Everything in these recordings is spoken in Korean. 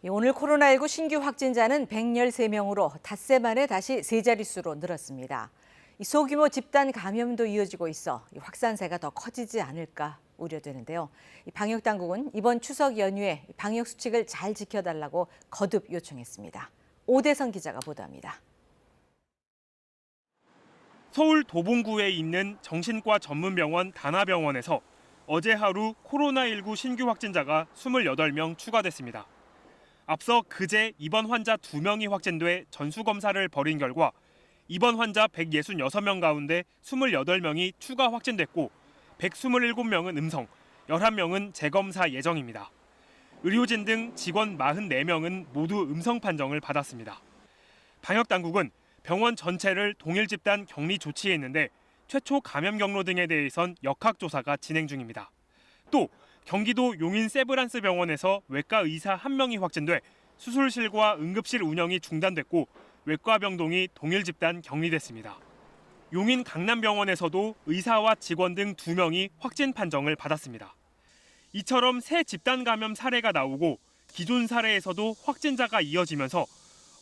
오늘 코로나19 신규 확진자는 113명으로 닷새 만에 다시 세 자릿수로 늘었습니다. 소규모 집단 감염도 이어지고 있어 확산세가 더 커지지 않을까 우려되는데요. 방역당국은 이번 추석 연휴에 방역 수칙을 잘 지켜달라고 거듭 요청했습니다. 오대성 기자가 보도합니다. 서울 도봉구에 있는 정신과 전문병원 다나병원에서 어제 하루 코로나19 신규 확진자가 28명 추가됐습니다. 앞서 그제 입원 환자 2명이 확진돼 전수검사를 벌인 결과 입원 환자 166명 가운데 28명이 추가 확진됐고 127명은 음성, 11명은 재검사 예정입니다. 의료진 등 직원 44명은 모두 음성 판정을 받았습니다. 방역당국은 병원 전체를 동일 집단 격리 조치했는데 최초 감염 경로 등에 대해선 역학조사가 진행 중입니다. 또 경기도 용인 세브란스 병원에서 외과 의사 1명이 확진돼 수술실과 응급실 운영이 중단됐고 외과 병동이 동일 집단 격리됐습니다. 용인 강남병원에서도 의사와 직원 등 2명이 확진 판정을 받았습니다. 이처럼 새 집단 감염 사례가 나오고 기존 사례에서도 확진자가 이어지면서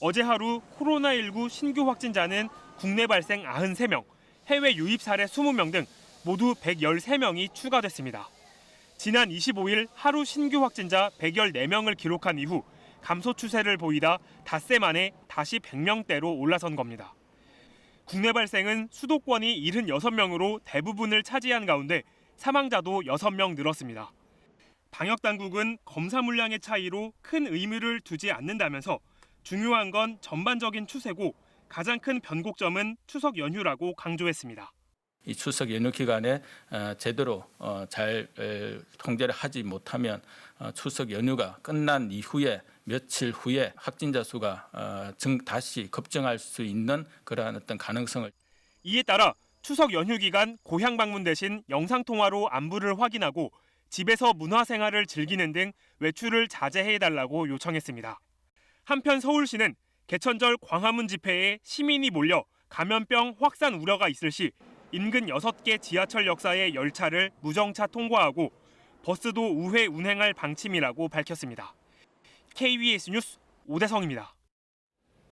어제 하루 코로나19 신규 확진자는 국내 발생 93명, 해외 유입 사례 20명 등 모두 113명이 추가됐습니다. 지난 25일 하루 신규 확진자 114명을 기록한 이후 감소 추세를 보이다 닷새 만에 다시 100명대로 올라선 겁니다. 국내 발생은 수도권이 76명으로 대부분을 차지한 가운데 사망자도 6명 늘었습니다. 방역당국은 검사 물량의 차이로 큰 의미를 두지 않는다면서 중요한 건 전반적인 추세고 가장 큰 변곡점은 추석 연휴라고 강조했습니다. 이 추석 연휴 기간에 제대로 잘 통제를 하지 못하면 추석 연휴가 끝난 이후에 며칠 후에 확진자 수가 다시 급증할 수 있는 그러한 어떤 가능성을. 이에 따라 추석 연휴 기간 고향 방문 대신 영상통화로 안부를 확인하고 집에서 문화생활을 즐기는 등 외출을 자제해달라고 요청했습니다. 한편 서울시는 개천절 광화문 집회에 시민이 몰려 감염병 확산 우려가 있을 시 인근 6개 지하철 역사의 열차를 무정차 통과하고 버스도 우회 운행할 방침이라고 밝혔습니다. KBS 뉴스 오대성입니다.